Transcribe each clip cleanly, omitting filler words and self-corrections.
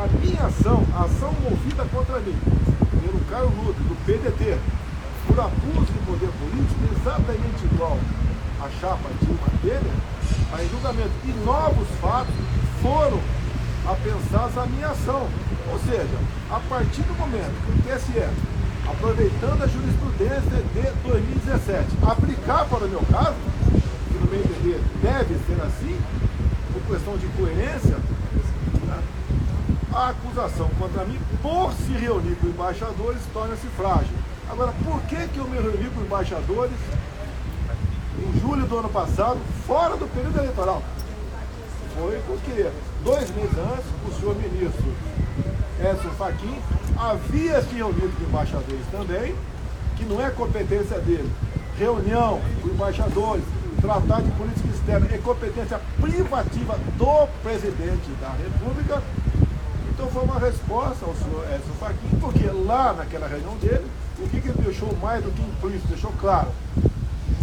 a minha ação, a ação movida contra mim, pelo Caio Lupe, do PDT, por abuso de poder político, exatamente igual a chapa Dilma Temer, a julgamento e novos fatos foram apensados à minha ação. Ou seja, a partir do momento que o TSE, aproveitando a jurisprudência de 2017, aplicar para o meu caso, que no meu entender deve ser assim, por questão de coerência, né, a acusação contra mim, por se reunir com embaixadores, torna-se frágil. Agora, por que eu me reuni com embaixadores em julho do ano passado, fora do período eleitoral? Foi porque 2 meses antes, o senhor ministro Edson Fachin havia se reunido com embaixadores também, que não é competência dele. Reunião com embaixadores, tratar de política externa é competência privativa do presidente da República. Então foi uma resposta ao senhor Edson Fachin, porque lá naquela reunião dele, o que ele deixou mais do que implícito, deixou claro.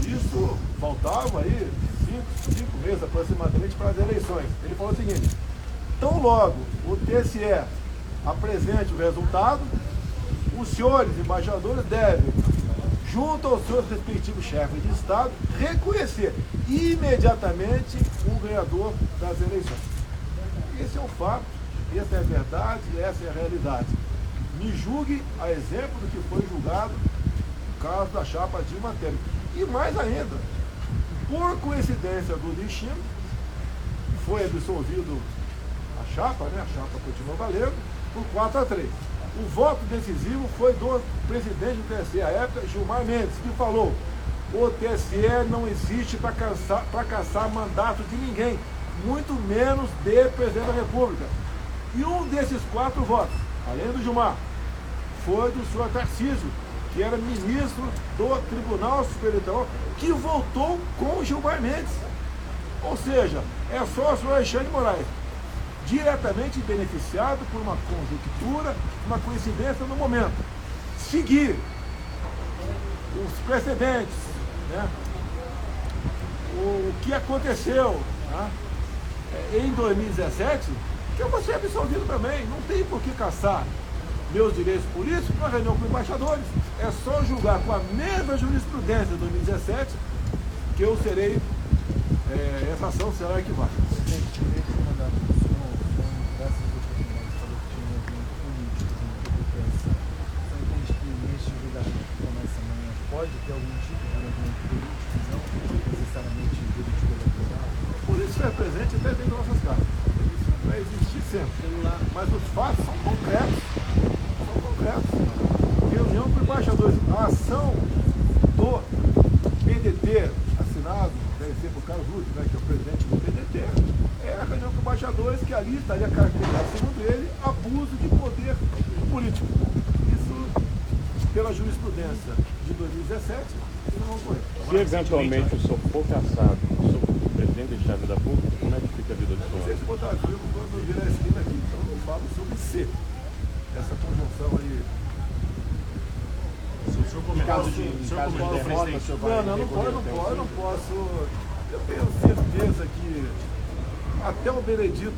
Isso faltava aí 5 meses aproximadamente para as eleições. Ele falou o seguinte: tão logo o TSE apresente o resultado, os senhores embaixadores devem, junto aos seus respectivos chefes de Estado, reconhecer imediatamente o ganhador das eleições. Esse é o fato, essa é a verdade, essa é a realidade. Me julgue a exemplo do que foi julgado no caso da chapa Dilma Temer. E mais ainda, por coincidência do destino, foi absolvido a chapa, né? A chapa continuou valendo, por 4-3. O voto decisivo foi do presidente do TSE à época, Gilmar Mendes, que falou: o TSE não existe para caçar mandato de ninguém, muito menos de presidente da República. E um desses 4 votos, além do Gilmar, foi do senhor Tarcísio, que era ministro do Tribunal Superior Eleitoral, que votou com o Gilmar Mendes. Ou seja, é só o senhor Alexandre de Moraes, diretamente beneficiado por uma conjuntura, uma coincidência no momento, seguir os precedentes, né? O que aconteceu, né, em 2017, que eu vou ser absolvido também. Não tem por que caçar meus direitos políticos numa reunião com embaixadores. É só julgar com a mesma jurisprudência de 2017 que eu serei, essa ação será equivalente. Pode ter algum tipo de movimento político, não necessariamente jurídico eleitoral? Por isso é presente até dentro das nossas casas. Isso vai existir sempre. Mas os fatos são concretos. São concretos. Reunião com embaixadores. A ação do PDT, assinado, deve ser por Carlos Lúcio, né, que é o presidente do PDT, é a reunião com embaixadores que ali estaria caracterizado, segundo ele, abuso de poder político. Isso, pela jurisprudência de 2017, não ocorreu. Se eventualmente o senhor for caçado, o senhor pretende deixar a vida pública, como é que fica a vida do senhor? Vocês botaram vivo quando virar a esquina aqui, então eu não falo sobre ser. Essa conjunção aí. Se o senhor comentar de derrota, o senhor vai... Não posso. Eu tenho certeza que até o Benedito,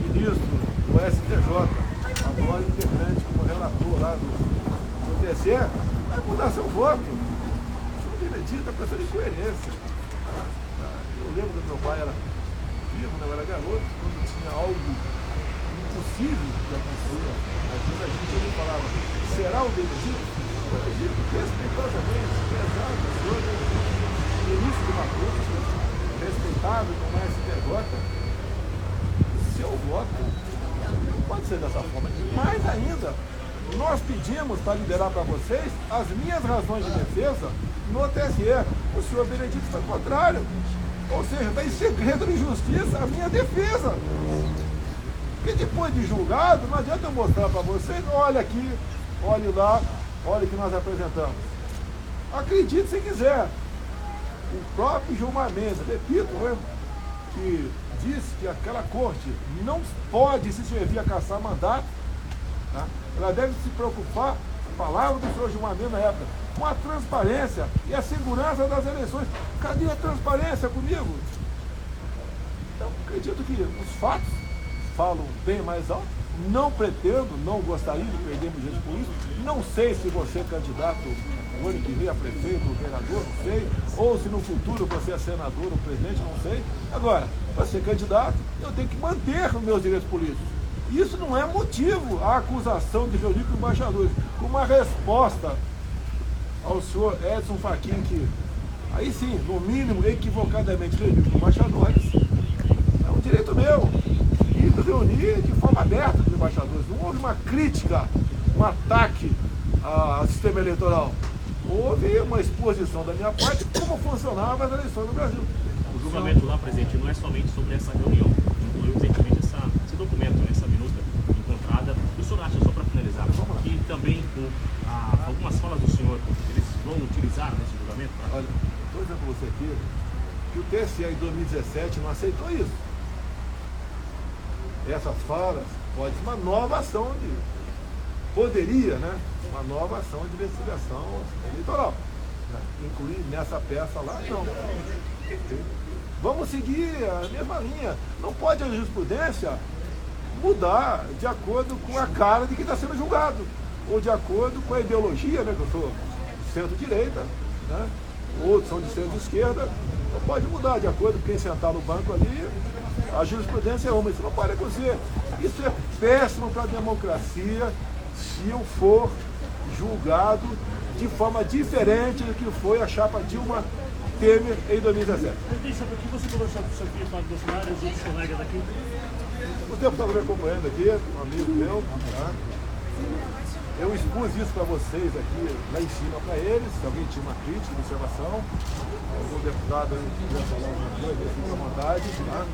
ministro do STJ, agora integrante como relator lá do TSE, vai mudar seu voto. O Benedito é pessoa de coerência. Eu lembro que meu pai era vivo, né? Eu era garoto, quando tinha algo impossível de acontecer. Às vezes a gente falava: será o Benedito? O Benedito, respeitosamente, pesado, senhor, ministro de uma corte, respeitado como é STJ, seu voto não pode ser dessa forma. Mais ainda, nós pedimos para liberar para vocês as minhas razões de defesa no TSE. O senhor Benedito foi contrário. Ou seja, está em segredo de justiça a minha defesa. Porque depois de julgado, não adianta eu mostrar para vocês: olha aqui, olhe lá, olha o que nós apresentamos. Acredite se quiser. O próprio Gilmar Mendes, repito, que disse que aquela corte não pode se servir a caçar mandato, tá? Ela deve se preocupar, a palavra do senhor Gilmar Mendes na época, com a transparência e a segurança das eleições. Cadê a transparência comigo? Então, acredito que os fatos falam bem mais alto. Não pretendo, não gostaria de perder meu jeito por isso. Não sei se você é candidato o ano que vem a prefeito, governador, não sei. Ou se no futuro você é senador ou presidente, não sei. Agora, para ser candidato, eu tenho que manter os meus direitos políticos. Isso não é motivo à acusação de reunir com embaixadores. Com uma resposta ao senhor Edson Fachin, que aí sim, no mínimo, equivocadamente reuniu com embaixadores, é um direito meu. E reunir de forma aberta com os embaixadores. Não houve uma crítica, um ataque ao sistema eleitoral. Houve uma exposição da minha parte de como funcionavam as eleições no Brasil. O julgamento lá, presidente, não é somente sobre essa reunião. Incluiu, evidentemente, esse documento, essa minuta encontrada. O senhor acha, só para finalizar, que também algumas falas do senhor, eles vão utilizar nesse julgamento? Olha, estou dizendo para você aqui que o TSE em 2017 não aceitou isso. Essas falas pode ser uma nova ação poderia, né? Uma nova ação de investigação eleitoral. Né? Incluir nessa peça lá, não. Vamos seguir a mesma linha. Não pode a jurisprudência mudar de acordo com a cara de quem está sendo julgado, ou de acordo com a ideologia, né? Que eu sou de centro-direita, né? Outros são de centro-esquerda. Não pode mudar de acordo com quem sentar no banco ali. A jurisprudência é uma, isso não pode acontecer. Isso é péssimo para a democracia se eu for julgado de forma diferente do que foi a chapa Dilma Temer em 2017. Presidente, sabe o que você conversou com o seu filho Fábio Bolsonaro e os outros colegas daqui? O deputado me acompanhando aqui, um amigo meu, tá? Eu expus isso para vocês aqui, lá em cima para eles, se alguém tinha uma crítica, uma observação, algum deputado aí que quiser falar alguma coisa, fica à vontade, tá?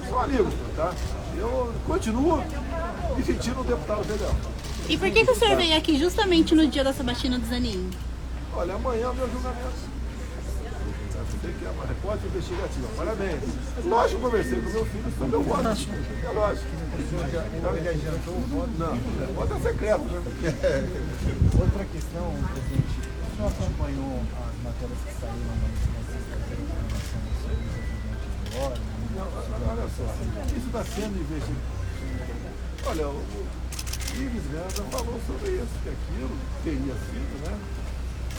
São amigos, tá? Eu continuo me sentindo um deputado federal. E por que o senhor veio aqui justamente no dia da sabatina do Zanin? Olha, amanhã é o meu julgamento. Você que é uma repórter investigativa, parabéns. Lógico que eu conversei com meu filho sobre o voto. É lógico. Não, o voto é secreto, né? Outra questão, presidente, o senhor acompanhou as matérias que saíram na sexta-feira com relação ao presidente de Lora? Não, olha só, isso está sendo investigado. Olha, o Ives Ganda falou sobre isso, que aquilo teria sido, né?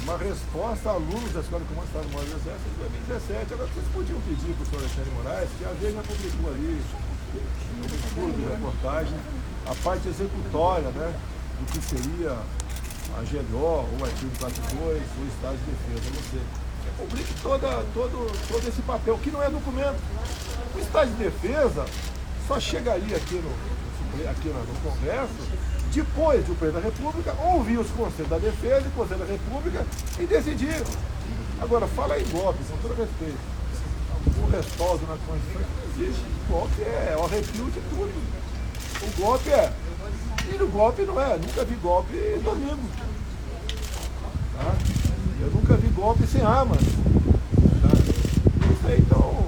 Uma resposta a alunos da Escola de Comando do Estado Maior do Exército em 2017. Agora, vocês podiam pedir para o senhor Alexandre Moraes, que a Veja publicou ali, no furo de reportagem, a parte executória, né, do que seria a GLO, ou o artigo 42, ou o Estado de Defesa. Você publique todo esse papel, que não é documento. O Estado de Defesa só chegaria aqui no Congresso depois de o presidente da República ouvir os conselhos da Defesa e Conselho da República e decidir. Agora, fala em golpe, com todo respeito. O respaldo na Constituição não existe. O golpe é o arrepio de tudo. O golpe é. E o golpe não é. Nunca vi golpe domingo. Tá? Eu nunca vi golpe sem armas. Tá? Isso aí estão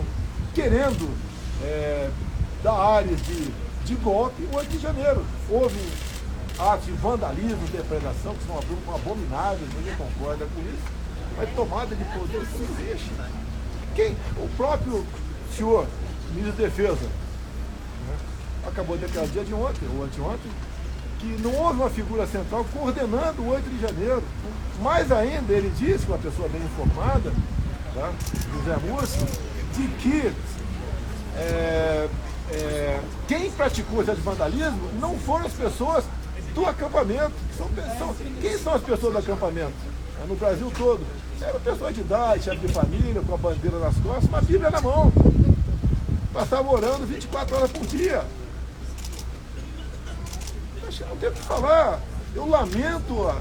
querendo dar áreas de golpe no 8 de janeiro. Houve atos de vandalismo, depredação, que são abomináveis, ninguém concorda com isso, mas tomada de poder se existe. O próprio senhor, ministro da Defesa, né, acabou de declarar dia de ontem, ou anteontem, que não houve uma figura central coordenando o 8 de janeiro. Mais ainda, ele disse, uma pessoa bem informada, tá, José Múcio, de que quem praticou esse vandalismo não foram as pessoas do acampamento. Quem são as pessoas do acampamento? No Brasil todo. Eram pessoas de idade, chefe de família, com a bandeira nas costas, uma Bíblia na mão. Passavam orando 24 horas por dia. Acho que não tem o que falar. Eu lamento,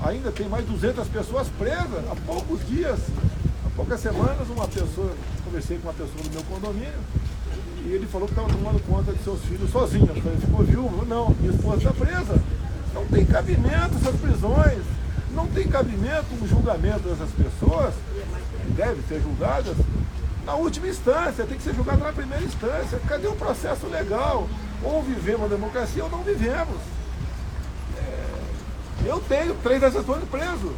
ainda tem mais 200 pessoas presas. Há poucos dias, há poucas semanas, conversei com uma pessoa do meu condomínio, e ele falou que estava tomando conta de seus filhos sozinho. Eu falei, ficou viúvo? Não, minha esposa está presa. Não tem cabimento essas prisões. Não tem cabimento um julgamento dessas pessoas, que devem ser julgadas, na última instância. Tem que ser julgado na primeira instância. Cadê o processo legal? Ou vivemos a democracia ou não vivemos. Eu tenho 3 assessores presos.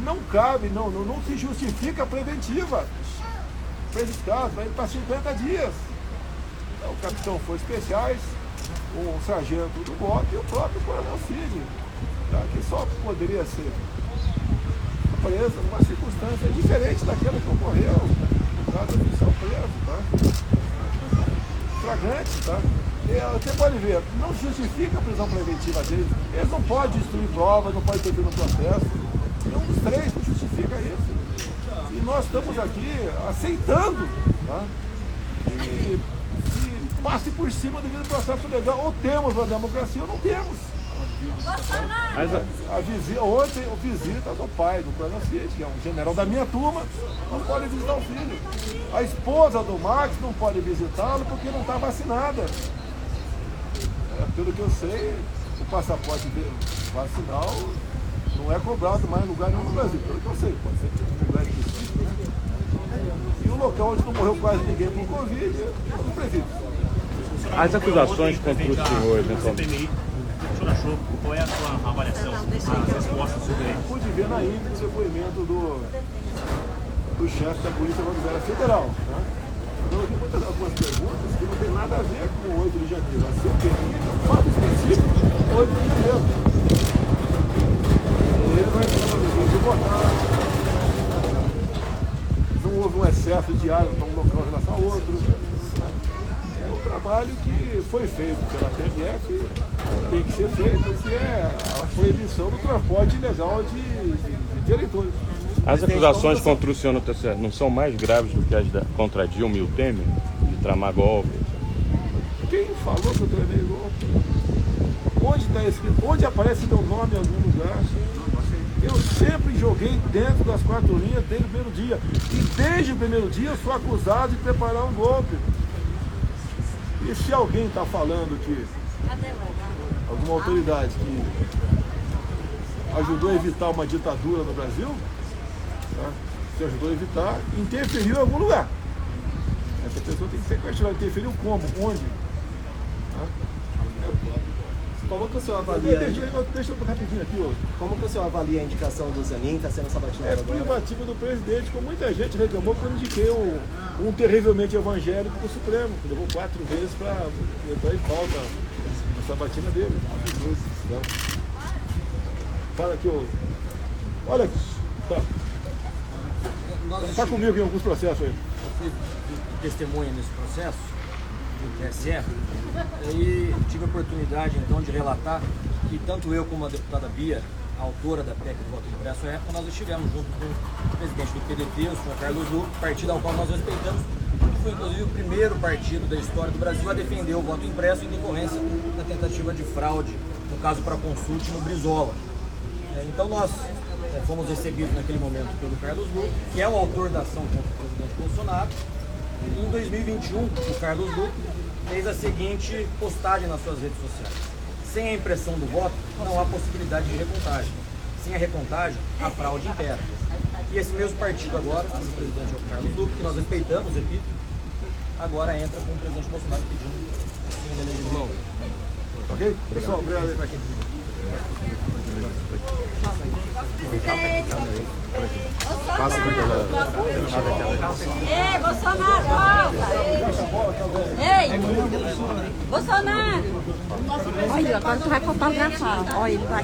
Não cabe, não se justifica a preventiva. prejudicado, vai para 50 dias. Então, o capitão Forças Especiais, o sargento do BOP e o próprio coronel Cid, tá? Que só poderia ser preso numa circunstância diferente daquela que ocorreu, no caso do oficial preso, tá? Flagrante, tá? Você pode ver, não justifica a prisão preventiva deles, eles não podem destruir provas, não podem intervir no processo, nenhum dos três não justifica isso. E nós estamos aqui aceitando, tá? E passe por cima devido ao processo legal, ou temos uma democracia ou não temos. Ontem o visita do pai do coronel Cid, que é um general da minha turma, não pode visitar o filho. A esposa do Max não pode visitá-lo porque não está vacinada. Pelo que eu sei, o passaporte vacinal não é cobrado mais em lugar nenhum no Brasil. Pelo que eu sei, pode ser que um lugar específico. E o local onde não morreu quase ninguém por Covid é no presídio. As acusações contra o senhor, eventualmente. O senhor achou? Qual é a sua avaliação? As respostas sobre ele? Pude ver na íntegra o depoimento do chefe da Polícia Rodoviária Federal. Tá? Então, eu tenho algumas perguntas que não tem nada a ver com o 8 de janeiro. A CPI é um fato específico do 8 de janeiro. Ele vai ter que votar. Não houve um excesso de área para um local em relação ao outro. É um trabalho que foi feito pela PMF, tem que ser feito, que é a proibição do transporte ilegal de eleitores. As acusações contra o senhor no TCE não são mais graves do que as contra Dilma e o Temer, de tramar golpe? Quem falou que eu tramei golpe? Onde está escrito? Onde aparece meu nome em algum lugar? Eu sempre joguei dentro das 4 linhas desde o primeiro dia. E desde o primeiro dia eu sou acusado de preparar um golpe. E se alguém está falando que alguma autoridade que ajudou a evitar uma ditadura no Brasil, tá? Se ajudou a evitar, interferiu em algum lugar. Essa pessoa tem que ser questionada. Interferiu como? Onde? Tá? Como que o senhor avalia? Deixa eu rapidinho aqui, ó. Como que o senhor avalia a indicação do Zanin, está sendo sabatinado É agora? privativa do presidente, como muita gente reclamou quando indiquei um terrivelmente evangélico para o Supremo, que levou 4 vezes para entrar em pauta a sabatina dele. Tá? Fala aqui, ó. Olha aqui. Tá comigo em alguns processos aí. Eu fui testemunha nesse processo do TSE e tive a oportunidade então de relatar que tanto eu como a deputada Bia, a autora da PEC do voto impresso, nós estivemos junto com o presidente do PDT, o senhor Carlos Lupe, partido ao qual nós respeitamos, que foi inclusive o primeiro partido da história do Brasil a defender o voto impresso em decorrência da tentativa de fraude, no caso para consulte no Brizola. Então nós fomos recebidos naquele momento pelo Carlos Lupe, que é o autor da ação contra o presidente Bolsonaro. E em 2021, o Carlos Lupe fez a seguinte postagem nas suas redes sociais: sem a impressão do voto, não há possibilidade de recontagem. Sem a recontagem, a fraude impera. E esse mesmo partido agora, o presidente Carlos Lupe, que nós respeitamos, repito, agora entra com o presidente Bolsonaro pedindo fim da eleição. Ok? Pessoal, obrigado. Ei, Bolsonaro, volta! Ei, Bolsonaro! Olha, agora tu vai fotografar. Olha, ele vai.